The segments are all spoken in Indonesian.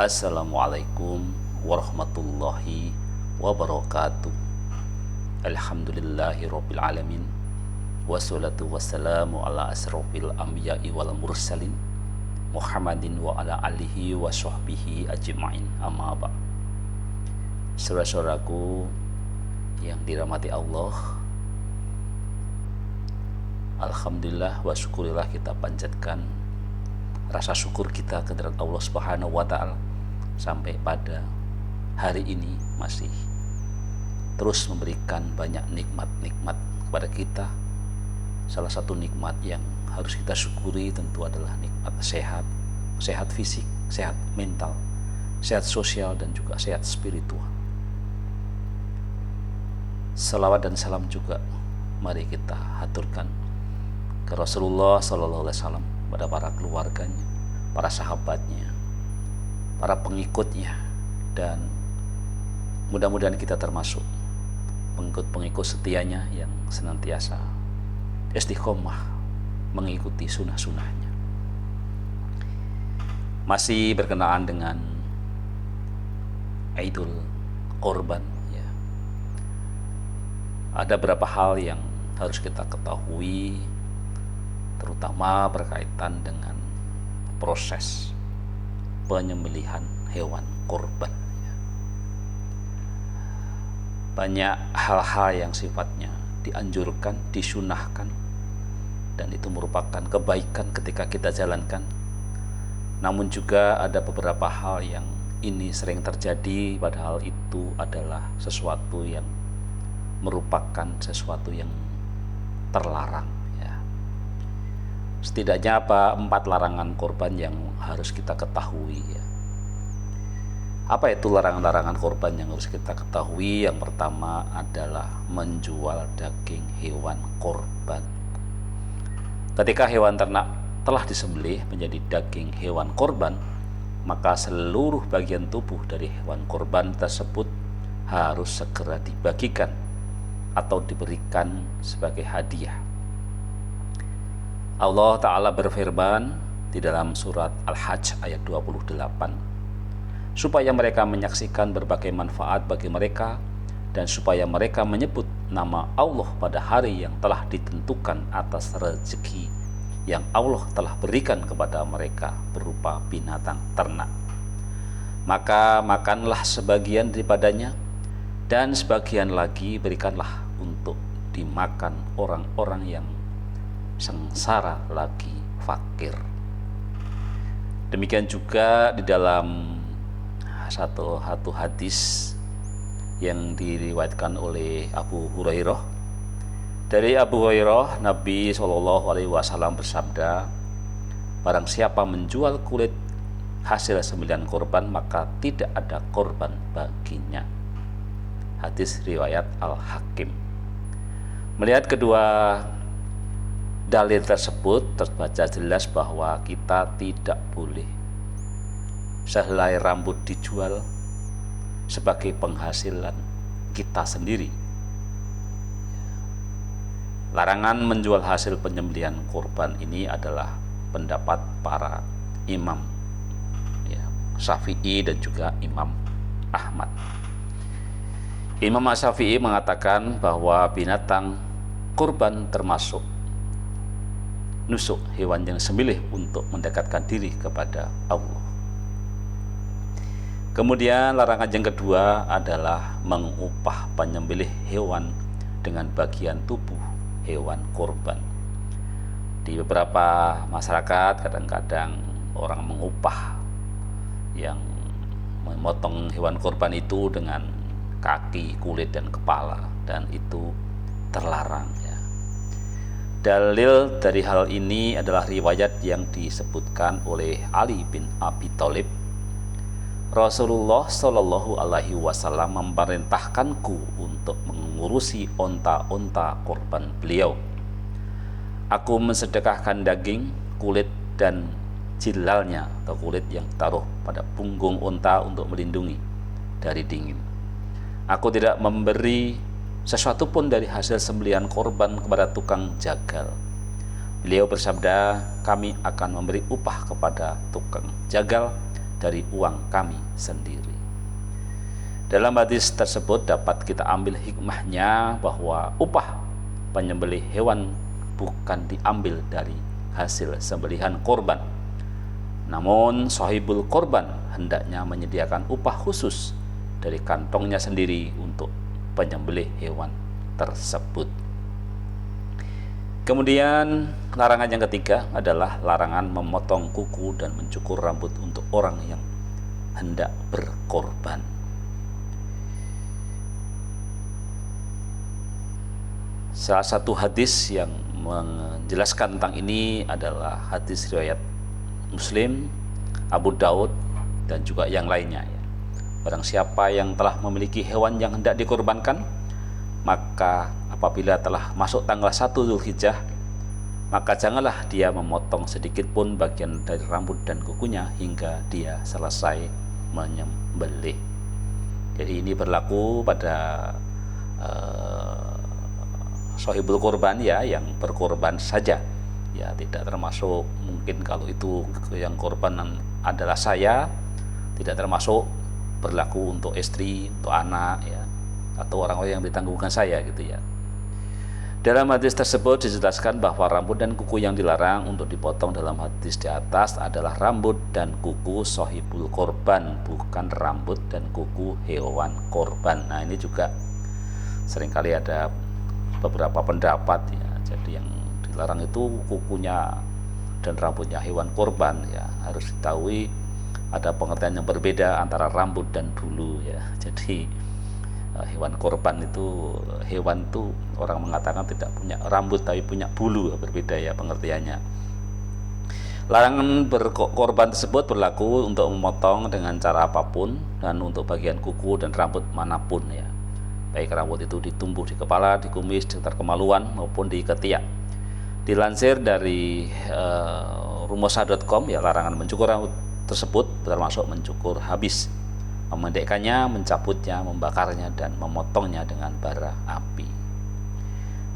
Assalamualaikum warahmatullahi wabarakatuh. Alhamdulillahirabbil alamin. Wassalatu wassalamu ala asrofil anbiya'i wal mursalin Muhammadin wa ala alihi wa sahbihi ajma'in, amma ba'd. Saudara-saudaraku yang dirahmati Allah, alhamdulillah wa syukurillah, kita panjatkan rasa syukur kita kehadirat Allah Subhanahu wa Ta'ala sampai pada hari ini masih terus memberikan banyak nikmat-nikmat kepada kita. Salah satu nikmat yang harus kita syukuri tentu adalah nikmat sehat, sehat fisik, sehat mental, sehat sosial, dan juga sehat spiritual. Salawat dan salam juga mari kita haturkan ke Rasulullah Sallallahu Alaihi Wasallam, pada para keluarganya, para sahabatnya, para pengikutnya, dan mudah-mudahan kita termasuk pengikut-pengikut setianya yang senantiasa istiqomah mengikuti sunnah-sunnahnya. Masih berkenaan dengan Idul Kurban, ya. Ada beberapa hal yang harus kita ketahui, terutama berkaitan dengan proses penyembelihan hewan kurban. Banyak hal-hal yang sifatnya dianjurkan, disunahkan, dan itu merupakan kebaikan ketika kita jalankan. Namun juga ada beberapa hal yang ini sering terjadi, padahal itu adalah sesuatu yang merupakan sesuatu yang terlarang. Setidaknya 4 larangan korban yang harus kita ketahui, ya. Apa itu larangan-larangan korban yang harus kita ketahui? Yang pertama adalah menjual daging hewan korban. Ketika hewan ternak telah disembelih menjadi daging hewan korban, maka seluruh bagian tubuh dari hewan korban tersebut harus segera dibagikan atau diberikan sebagai hadiah. Allah Ta'ala berfirman di dalam surat Al-Hajj ayat 28, supaya mereka menyaksikan berbagai manfaat bagi mereka dan supaya mereka menyebut nama Allah pada hari yang telah ditentukan atas rezeki yang Allah telah berikan kepada mereka berupa binatang ternak. Maka makanlah sebagian daripadanya dan sebagian lagi berikanlah untuk dimakan orang-orang yang sengsara lagi fakir. Demikian juga di dalam satu hadis yang diriwayatkan oleh Abu Hurairah. Dari Abu Hurairah, Nabi SAW bersabda, barang siapa menjual kulit hasil sembelihan korban, maka tidak ada korban baginya. Hadis riwayat Al-Hakim. Melihat kedua dalil tersebut, terbaca jelas bahwa kita tidak boleh sehelai rambut dijual sebagai penghasilan kita sendiri. Larangan menjual hasil penyembelihan korban ini adalah pendapat para imam, ya, Syafi'i dan juga Imam Ahmad. Imam Syafi'i mengatakan bahwa binatang kurban termasuk nusuk, hewan yang sembelih untuk mendekatkan diri kepada Allah. Kemudian larangan yang kedua adalah mengupah penyembelih hewan dengan bagian tubuh hewan korban. Di beberapa masyarakat kadang-kadang orang mengupah yang memotong hewan korban itu dengan kaki, kulit, dan kepala, dan itu terlarang, ya. Dalil dari hal ini adalah riwayat yang disebutkan oleh Ali bin Abi Thalib. Rasulullah Shallallahu Alaihi Wasallam memerintahkanku untuk mengurusi onta-onta korban beliau. Aku mensedekahkan daging, kulit, dan jilalnya atau kulit yang taruh pada punggung onta untuk melindungi dari dingin. Aku tidak memberi sesuatu pun dari hasil sembelihan korban kepada tukang jagal. Beliau bersabda, kami akan memberi upah kepada tukang jagal dari uang kami sendiri. Dalam hadis tersebut dapat kita ambil hikmahnya bahwa upah penyembelih hewan bukan diambil dari hasil sembelihan korban, namun sahibul korban hendaknya menyediakan upah khusus dari kantongnya sendiri untuk penyembelih hewan tersebut. Kemudian larangan yang ketiga adalah larangan memotong kuku dan mencukur rambut untuk orang yang hendak berkorban. Salah satu hadis yang menjelaskan tentang ini adalah hadis riwayat Muslim, Abu Daud, dan juga yang lainnya. Barang siapa yang telah memiliki hewan yang hendak dikorbankan, maka apabila telah masuk tanggal 1 Dzulhijjah, maka janganlah dia memotong sedikit pun bagian dari rambut dan kukunya hingga dia selesai menyembelih. Jadi ini berlaku pada sahibul korban ya, yang berkorban saja ya, tidak termasuk mungkin kalau itu yang korban adalah saya, tidak termasuk berlaku untuk istri, untuk anak ya, atau orang-orang yang ditanggungkan saya gitu ya. Dalam hadis tersebut dijelaskan bahwa rambut dan kuku yang dilarang untuk dipotong dalam hadis di atas adalah rambut dan kuku sahibul korban, bukan rambut dan kuku hewan korban. Nah ini juga seringkali ada beberapa pendapat ya. Jadi yang dilarang itu kukunya dan rambutnya hewan korban ya. Harus diketahui ada pengertian yang berbeda antara rambut dan bulu ya. Jadi hewan korban itu, hewan itu orang mengatakan tidak punya rambut tapi punya bulu, berbeda ya pengertiannya. Larangan berkorban tersebut berlaku untuk memotong dengan cara apapun dan untuk bagian kuku dan rambut manapun ya. Baik rambut itu ditumbuh di kepala, di kumis, di sekitar kemaluan maupun di ketiak. Dilansir dari rumosa.com ya, larangan mencukur rambut tersebut termasuk mencukur habis, memendekkannya, mencabutnya, membakarnya, dan memotongnya dengan bara api.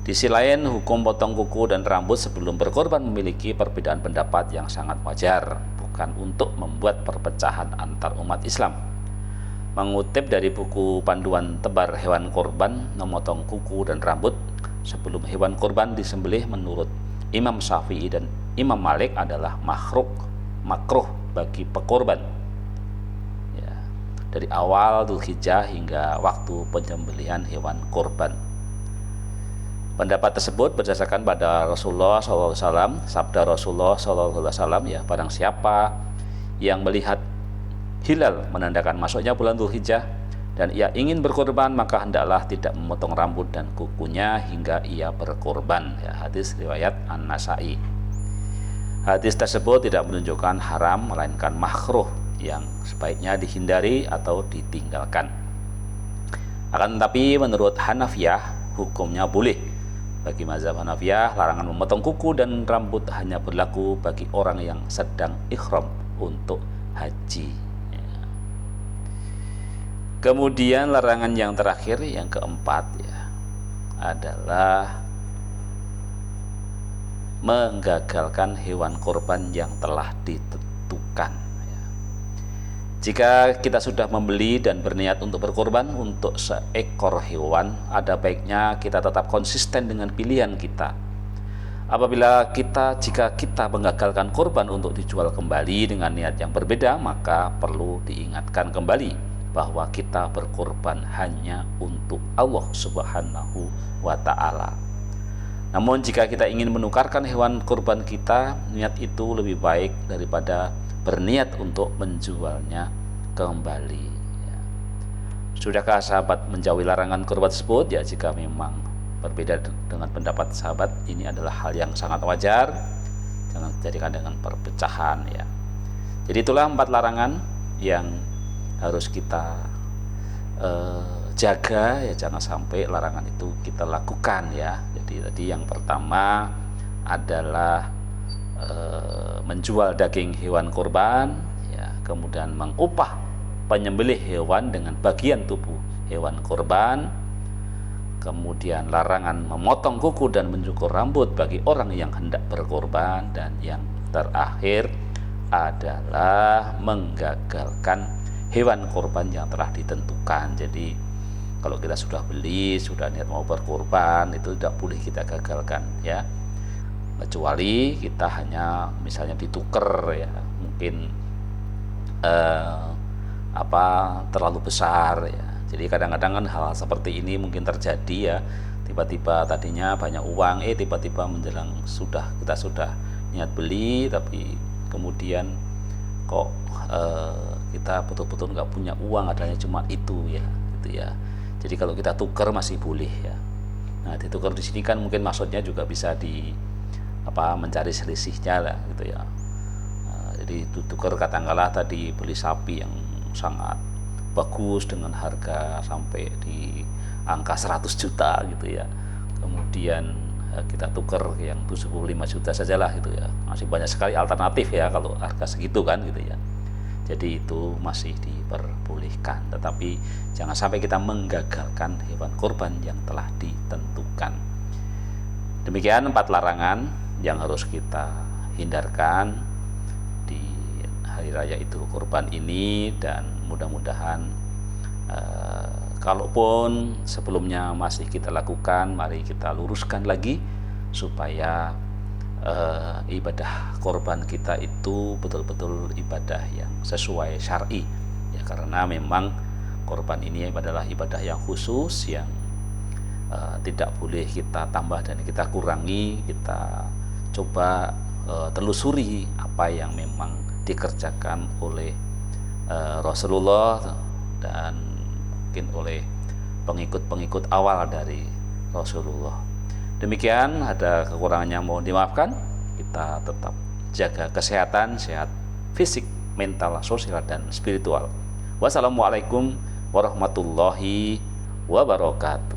Di sisi lain, hukum potong kuku dan rambut sebelum berkorban memiliki perbedaan pendapat yang sangat wajar, bukan untuk membuat perpecahan antar umat Islam. Mengutip dari buku panduan tebar hewan korban, memotong kuku dan rambut sebelum hewan korban disembelih menurut Imam Syafi'i dan Imam Malik adalah makruh bagi pekorban ya, dari awal Dzulhijjah hingga waktu penyembelihan hewan korban. Pendapat tersebut berdasarkan pada Rasulullah SAW, sabda Rasulullah SAW ya, barang siapa yang melihat hilal menandakan masuknya bulan Dzulhijjah dan ia ingin berkorban, maka hendaklah tidak memotong rambut dan kukunya hingga ia berkorban ya. Hadis riwayat An-Nasa'i. Hadis tersebut tidak menunjukkan haram, melainkan makruh yang sebaiknya dihindari atau ditinggalkan. Akan tetapi menurut Hanafiyah hukumnya boleh. Bagi mazhab Hanafiyah, larangan memotong kuku dan rambut hanya berlaku bagi orang yang sedang ihram untuk haji. Kemudian larangan yang terakhir, yang keempat ya, adalah menggagalkan hewan korban yang telah ditentukan ya. Jika kita sudah membeli dan berniat untuk berkorban untuk seekor hewan, ada baiknya kita tetap konsisten dengan pilihan kita. Jika kita menggagalkan korban untuk dijual kembali dengan niat yang berbeda, maka perlu diingatkan kembali bahwa kita berkorban hanya untuk Allah Subhanahu wa ta'ala. Namun jika kita ingin menukarkan hewan korban kita, niat itu lebih baik daripada berniat untuk menjualnya kembali ya. Sudahkah sahabat menjauhi larangan korban tersebut? Ya, jika memang berbeda dengan pendapat sahabat, ini adalah hal yang sangat wajar, jangan dijadikan dengan perpecahan ya. Jadi itulah 4 larangan yang harus kita jaga ya, jangan sampai larangan itu kita lakukan ya. Jadi tadi yang pertama adalah menjual daging hewan korban ya, kemudian mengupah penyembelih hewan dengan bagian tubuh hewan korban, kemudian larangan memotong kuku dan mencukur rambut bagi orang yang hendak berkorban, dan yang terakhir adalah menggagalkan hewan korban yang telah ditentukan. Jadi kalau kita sudah beli, sudah niat mau berkorban, itu tidak boleh kita gagalkan ya. Kecuali kita hanya misalnya ditukar ya, mungkin terlalu besar ya. Jadi kadang-kadang kan hal seperti ini mungkin terjadi ya. Tiba-tiba tadinya banyak uang, tiba-tiba menjelang kita sudah niat beli, tapi kemudian kok kita betul-betul nggak punya uang, adanya cuma itu ya, gitu ya. Jadi kalau kita tukar masih boleh ya. Nah, ditukar di sini kan mungkin maksudnya juga bisa mencari selisihnya lah, gitu ya. Jadi tukar katakanlah tadi beli sapi yang sangat bagus dengan harga sampai di angka 100 juta gitu ya. Kemudian kita tukar yang 75 juta sajalah gitu ya. Masih banyak sekali alternatif ya kalau harga segitu kan gitu ya. Jadi itu masih diperbolehkan, tetapi jangan sampai kita menggagalkan hewan kurban yang telah ditentukan. Demikian 4 larangan yang harus kita hindarkan di hari raya Idul Kurban ini, dan mudah-mudahan kalaupun sebelumnya masih kita lakukan, mari kita luruskan lagi supaya ibadah korban kita itu betul-betul ibadah yang sesuai syar'i ya, karena memang korban ini adalah ibadah yang khusus yang tidak boleh kita tambah dan kita kurangi. Kita coba telusuri apa yang memang dikerjakan oleh Rasulullah dan mungkin oleh pengikut-pengikut awal dari Rasulullah. Demikian, ada kekurangannya mohon dimaafkan. Kita tetap jaga kesehatan, sehat fisik, mental, sosial, dan spiritual. Wassalamualaikum warahmatullahi wabarakatuh.